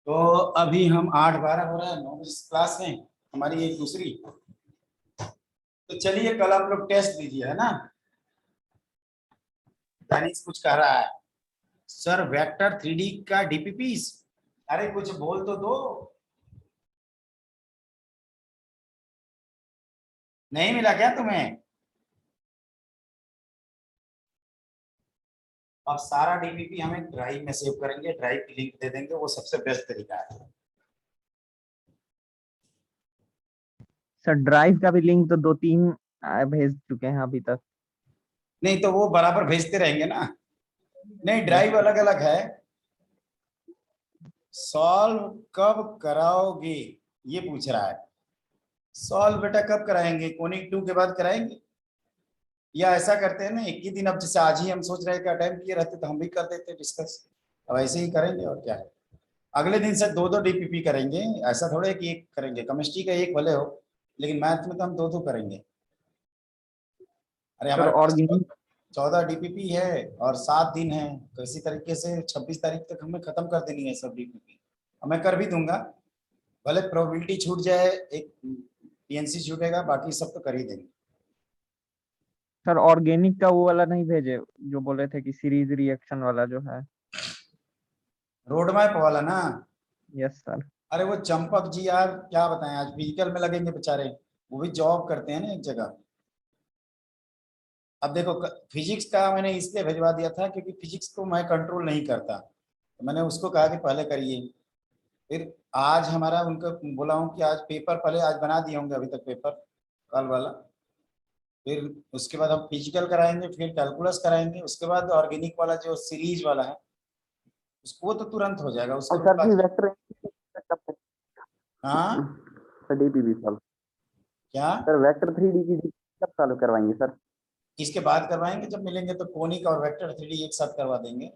तो अभी हम 8-12 हो रहा है, 9 बजे क्लास है हमारी एक दूसरी, तो चलिए कल आप लोग टेस्ट दीजिए, है ना। दानिश कुछ कह रहा है, सर वेक्टर 3D का डीपीपी। अरे कुछ बोल तो दो। नहीं मिला क्या तुम्हें? अब सारा डीपीपी हमें ड्राइव में सेव करेंगे, ड्राइव की लिंक दे देंगे, वो सबसे बेस्ट तरीका है। सर ड्राइव का भी लिंक तो 2-3 भेज चुके हैं अभी तक। नहीं तो वो बराबर भेजते रहेंगे ना। नहीं, Yes, ड्राइव sir. अलग अलग है। सॉल्व कब कराओगे, ये पूछ रहा है। सॉल्व बेटा कब कराएंगे, कोनिक 2 के बाद कराएंगे, या ऐसा करते हैं ना एक ही दिन। अब जैसे आज ही हम सोच रहे हैं कि अटेम्प्ट किए रहते तो हम भी कर देते डिस्कस। अब ऐसे ही करेंगे और क्या है। अगले दिन से 2-2 डीपीपी करेंगे, ऐसा थोड़ा है कि एक करेंगे। केमिस्ट्ट्री का एक भले हो, लेकिन मैथ में तो हम 2-2 करेंगे। अरे सर हमारे पास ऑर्गेनिक 14 डीपीपी है और 7 दिन है, तो इसी तरीके से 26 तारीख तक हमें खत्म कर देनी है सब डीपीपी। और मैं कर भी दूंगा, भले प्रोबेबिलिटी छूट जाए, एक पीएनसी छूटेगा, बाकी सब तो कर ही देंगे। सर ऑर्गेनिक का वो वाला नहीं भेजे जो बोले थे कि सीरीज रिएक्शन वाला जो है। रोड मैप वाला ना। Yes sir. अरे वो चंपक जी यार क्या बताएं, आज फिजिकल में लगेंगे बेचारे, वो भी जॉब करते हैं ना एक जगह। अब देखो फिजिक्स का मैंने इसलिए भिजवा दिया था क्योंकि फिजिक्स को मैं कंट्रोल नहीं करता, तो मैंने उसको कहा कि पहले करिए। फिर आज हमारा उनको बोला हूँ कि आज पेपर पहले आज बना दिए होंगे अभी तक पेपर, कल वाला। फिर उसके बाद हम फिजिकल कराएंगे, फिर कैलकुलस कराएंगे, उसके बाद ऑर्गेनिक वाला जो सीरीज वाला है उसको तो तुरंत हो जाएगा, उसके और सर जी बाद। वेक्टर हाँ सर डीपीपी सॉल्व, क्या, सर वेक्टर 3D की कब सॉल्व करवाएंगे सर? इसके बाद करवाएंगे, जब मिलेंगे तो कोनिक और वेक्टर 3D एक साथ करवा देंगे।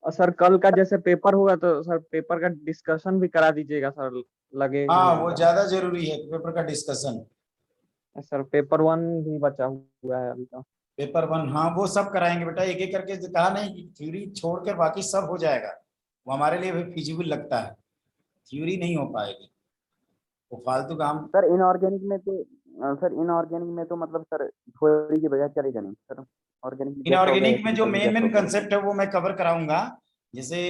और सर कल का जैसे पेपर होगा तो सर पेपर का डिस्कशन भी करा दीजिएगा सर, लगे हाँ नहीं वो रहे। ज्यादा जरूरी है पेपर का डिस्कशन। सर पेपर 1 भी बचा हुआ है अभी तो। पेपर 1 हाँ वो सब कराएंगे बेटा, एक एक करके। कहा नहीं कि थ्योरी छोड़कर बाकी सब हो जाएगा, वो हमारे लिए भी फिजिबल लगता है। थ्योरी नहीं हो पाएगी, वो फालतू काम। सर इनऑर्गेनिक में तो सर इनऑर्गेनिक में तो मतलब सर थ्योरी के बगैर चलेगा नहीं सर। ऑर्गेनिक में गैस हो गया या इनऑर्गेनिक में जो फिजिकल में मेन गैस हो मेन गया। कंसेप्ट है वो मैं कवर कराऊंगा। जैसे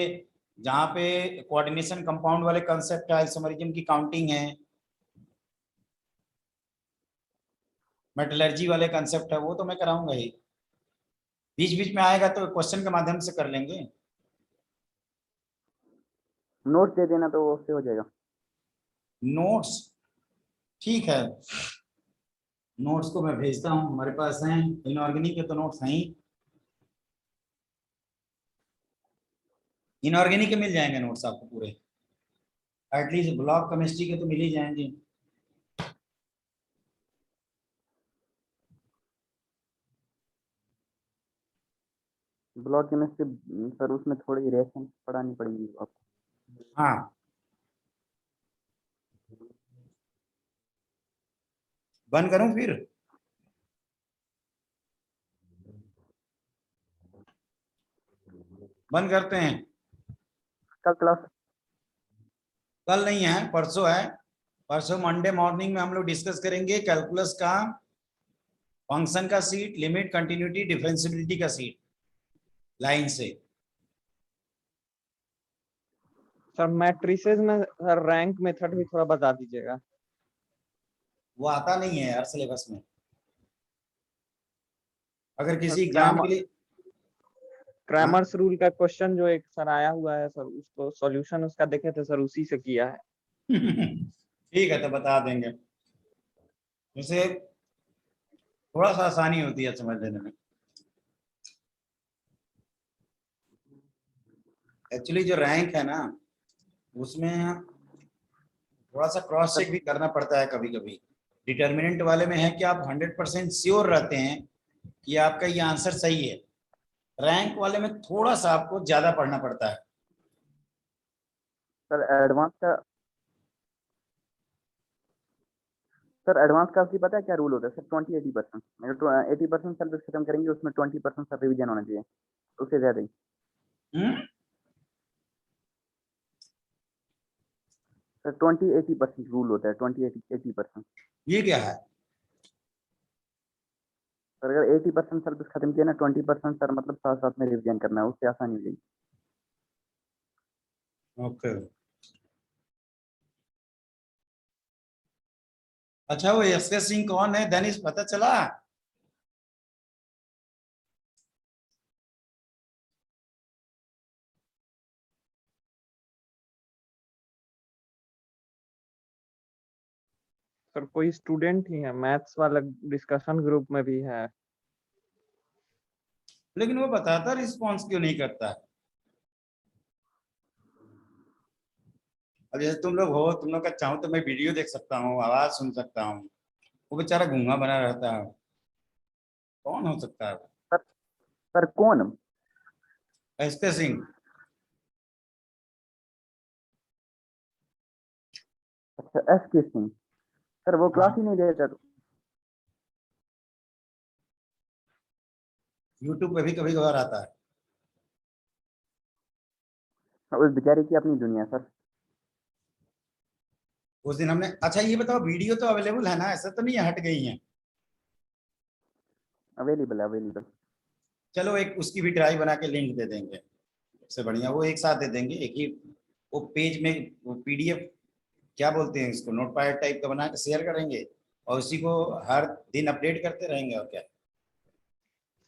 जहाँ पे कोऑर्डिनेशन कंपाउंड वाले कंसेप्ट है, आइसोमरिज्म की काउंटिंग है, मेटलर्जी वाले कंसेप्ट है, वो तो मैं कराऊंगा ही। बीच बीच में आएगा तो क्वेश्चन के माध्यम से कर लेंगे। नोट्स दे देना तो उससे हो जाएगा। नोट्स ठीक है, नोट्स को मैं भेजता हूँ, हमारे पास हैं इनऑर्गेनिक के तो नोट्स हैं ही। इनऑर्गेनिक के मिल जाएंगे नोट्स आपको पूरे, एटलीस्ट ब्लॉक केमिस्ट्री के तो मिल ही जाएंगे। ब्लॉक केमिस्ट्री सर उसमें थोड़ी रिएक्शन पढ़ानी पड़ेगी आपको। हाँ बंद करूं फिर? बंद करते हैं। कल क्लास कल नहीं है, परसों है। परसों मंडे मॉर्निंग में हम लोग डिस्कस करेंगे कैलकुलस का, फंक्शन का सीट, लिमिट, कंटिन्यूटी, डिफरेंशियबिलिटी का सीट लाइन से। सर मैट्रिसेस में सर रैंक मेथड भी थोड़ा बता दीजिएगा। वो आता नहीं है यार सिलेबस में। अगर सर किसी एग्जाम के लिए। हाँ क्रैमर्स रूल का क्वेश्चन जो एक सर आया हुआ है सर, उसको सॉल्यूशन उसका देखे थे सर, उसी से किया है। ठीक है तो बता देंगे, जैसे थोड़ा सा आसानी होती है समझ लेने में। एक्चुअली जो रैंक है ना, उसमें थोड़ा सा क्रॉस सर चेक भी करना पड़ता है कभी कभी। डिटर्मिनेंट वाले में है कि आप 100% श्योर रहते हैं कि आपका ये आंसर सही है। रैंक वाले में थोड़ा सा आपको ज्यादा पढ़ना पड़ता है। सर एडवांस का सर एडवांस का आपको पता है क्या रूल होता है सर? 20-80%, मतलब 80% सिलेबस खत्म करेंगे उसमें 20% सर रिवीजन होना चाहिए, उससे ज्यादा ही। हम्म सर 20-80% रूल होता है, 20-80%। ये क्या है? सर अगर 80% सिलेबस खत्म किया ना, 20% सर मतलब साथ साथ में रिवीजन करना है, उससे आसानी हो जाएगी। ओके। अच्छा, वो एसके सिंह कौन है धनीश, पता चला? सर कोई स्टूडेंट ही है, मैथ्स वाला डिस्कशन ग्रुप में भी है। लेकिन वो बताता रिस्पॉन्स क्यों नहीं करता है? अब जैसे तुम लोग हो, तुम लोग का चाहूँ तो मैं वीडियो देख सकता हूँ, आवाज सुन सकता हूँ। वो बेचारा गूंगा बना रहता है, कौन हो सकता है? सर सर कौन? एसके सिंह। अच्छा, एसके सिंह। सर वो क्लास ही नहीं देता। यूट्यूब पे भी कभी कभार आता है। उस बेचारे की अपनी दुनिया सर। उस दिन हमने, अच्छा ये बताओ, वीडियो तो अवेलेबल है ना, ऐसा तो नहीं है हट गई है? Available available. चलो एक उसकी भी ड्राइव बना के लिंक दे देंगे, सबसे बढ़िया वो एक साथ दे देंगे, एक ही वो पेज में वो पीडीएफ क्या बोलते हैं इसको, नोटपैड टाइप का बना के शेयर करेंगे और उसी को हर दिन अपडेट करते रहेंगे, और क्या।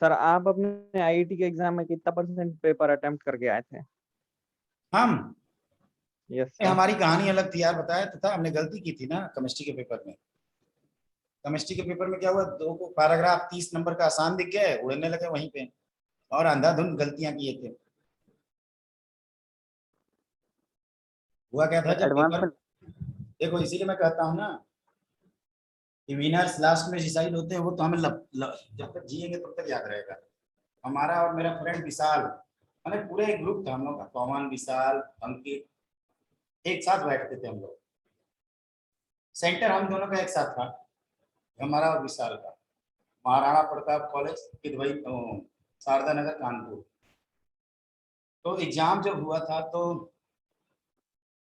सर आप अपने आईआईटी के एग्जाम में कितना परसेंट पेपर अटेम्प्ट करके आए थे? हम, यस नहीं, सर। हमारी कहानी अलग थी यार, बताया तो था, हमने गलती की थी ना केमिस्ट्री के पेपर में। केमिस्ट्री के पेपर में क्या हुआ, दो को पैराग्राफ 30 नंबर का आसान दिख गया, उड़ने लगे वहीं पे, और अंधाधुंध गलतियां किए थे। हुआ क्या था सर जब एडवांस पेपर, में। देखो इसीलिए मैं कहता हूँ ना कि विनर्स लास्ट में डिसाइड होते हैं, वो तो हमें जब तक जिएंगे तब तक याद रहेगा। हमारा और मेरा फ्रेंड विशाल, मैंने पूरे एक ग्रुप था हम लोग का, पवन, विशाल, अंकित, एक साथ बैठते थे हम लोग। सेंटर हम दोनों का एक साथ था, हमारा और विशाल का, महाराणा प्रताप कॉलेज किदवई, शारदा नगर, कानपुर। तो एग्जाम जब हुआ था तो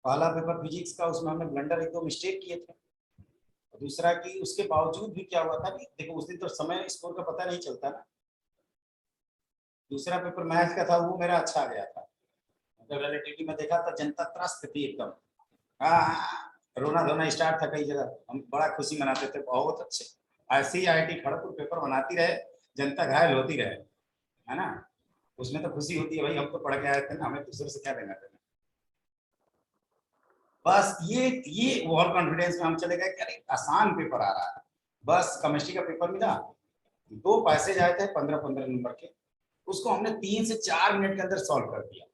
पहला पेपर फिजिक्स का, उसमें हमने ब्लंडर एक दो मिस्टेक किए थे। और दूसरा कि उसके बावजूद भी क्या हुआ था कि देखो उस दिन तो समय स्कोर का पता नहीं चलता ना। दूसरा पेपर मैथ का था, वो मेरा अच्छा आ गया था, मतलब रिलेटिविटी में देखा था जनता त्रस्त थी एकदम। हाँ, रोना धोना स्टार्ट था कई जगह, हम बड़ा खुशी मनाते थे, बहुत अच्छे। ऐसे ही आईआईटी खड़गपुर पेपर बनाती रहे, जनता घायल होती रहे, है ना। उसमें तो खुशी होती है भाई, हम तो पढ़ के आए थे ना, हमें दूसरे से क्या देना देना। बस ये ओवर कॉन्फिडेंस में हम चले गए कि अरे आसान पेपर आ रहा है। बस केमिस्ट्री का पेपर मिला, दो पैसेज आए थे 15-15 नंबर के, उसको हमने 3 से 4 मिनट के अंदर सॉल्व कर दिया।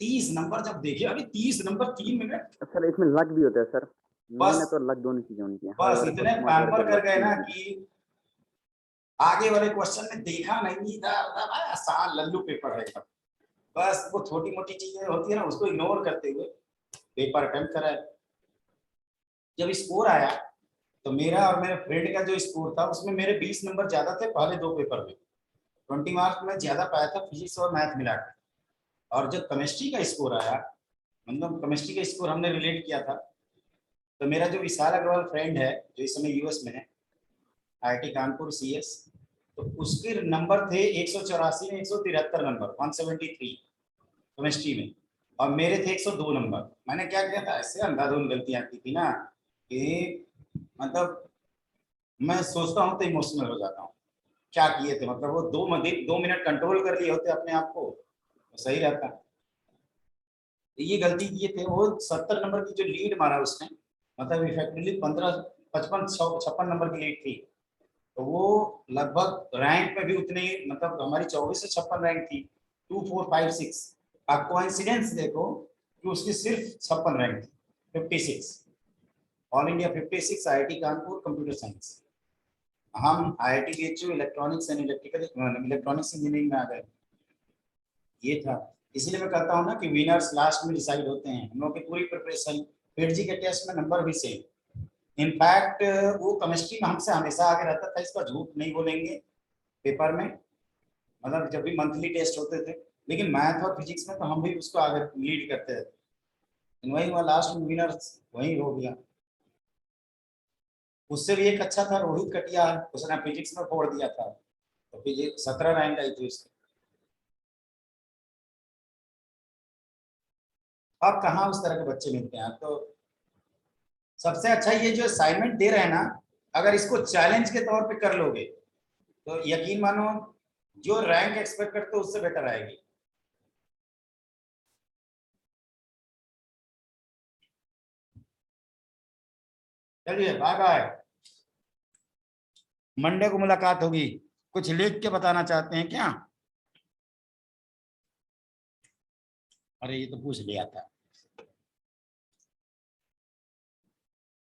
30 नंबर जब देखे, अरे 30 नंबर 3 मिनट। सर इसमें लक भी होता है सर, बस मेहनत और लक दोनों चीजें होनी चाहिए, हार्ड बस वर्क और इतने स्मार्ट वर्क पैम्पर और कर लक गए ना दोनों चीजें। कि आगे वाले क्वेश्चन में देखा नहीं था, भाई आसान लल्लू पेपर है एकदम। बस वो छोटी मोटी चीजें होती है ना, उसको इग्नोर करते हुए पेपर अटेम्प्ट करा है। जब स्कोर आया तो मेरा और मेरे फ्रेंड का जो स्कोर था उसमें मेरे 20 नंबर ज्यादा थे पहले दो पेपर में, 20 मार्क्स में ज्यादा पाया था फिजिक्स और मैथ मिलाकर। और जब केमिस्ट्री का स्कोर आया, मतलब केमिस्ट्री का स्कोर हमने रिलेट किया था, तो मेरा जो विशाल अग्रवाल फ्रेंड है जो इस समय यूएस में है, आईआईटी कानपुर सीएस, तो उसके नंबर थे 184 में 173 नंबर, 173 केमिस्ट्री में, और मेरे थे 102 नंबर। मैंने क्या किया था, ऐसे अंधाधुंध गलतियां की थी ना कि मतलब मैं सोचता हूँ तो इमोशनल हो जाता हूँ। क्या किए थे, मतलब वो 2 मिनट कंट्रोल कर लिए होते अपने आप को तो सही रहता। तो ये गलती किए थे, वो 70 नंबर की जो लीड मारा उसने, मतलब इफेक्टिवली 56 नंबर की लीड थी, तो वो लगभग रैंक में भी उतने, मतलब हमारी 24 से 56 रैंक थी, 2 4 5 6। आप कोइंसिडेंस देखो कि उसकी सिर्फ 56 रैंक थी, 56, all India 56, IIT Kanpur computer science. हम IIT BHU electronics and electronics engineering में आ गए। ये था, इसीलिए मैं कहता हूँ ना कि विनर्स लास्ट में डिसाइड होते हैं। हम लोग की पूरी प्रिपरेशन, पीजी के टेस्ट में नंबर भी सेम, इनफैक्ट वो केमिस्ट्री में हमसे हमेशा आगे रहता था, इसका झूठ नहीं बोलेंगे पेपर में, मतलब जब भी मंथली टेस्ट होते थे। लेकिन मैथ और फिजिक्स में तो हम भी उसको आगे लीड करते थे, वही हुआ लास्ट में विनर वही हो गया। उससे भी एक अच्छा था रोहित कटियार, उसने फिजिक्स में फोड़ दिया था, तो फिजिक्स 17 रैंक आई थी उसकी। अब कहाँ उस तरह के बच्चे मिलते हैं। तो सबसे अच्छा ये जो असाइनमेंट दे रहे हैं ना, अगर इसको चैलेंज के तौर पे कर लोगे तो यकीन मानो जो रैंक एक्सपेक्ट करते हो उससे बेटर आएगी। चलिए बाय बाय, मंडे को मुलाकात होगी। कुछ लिख के बताना चाहते हैं क्या? अरे ये तो पूछ लिया था।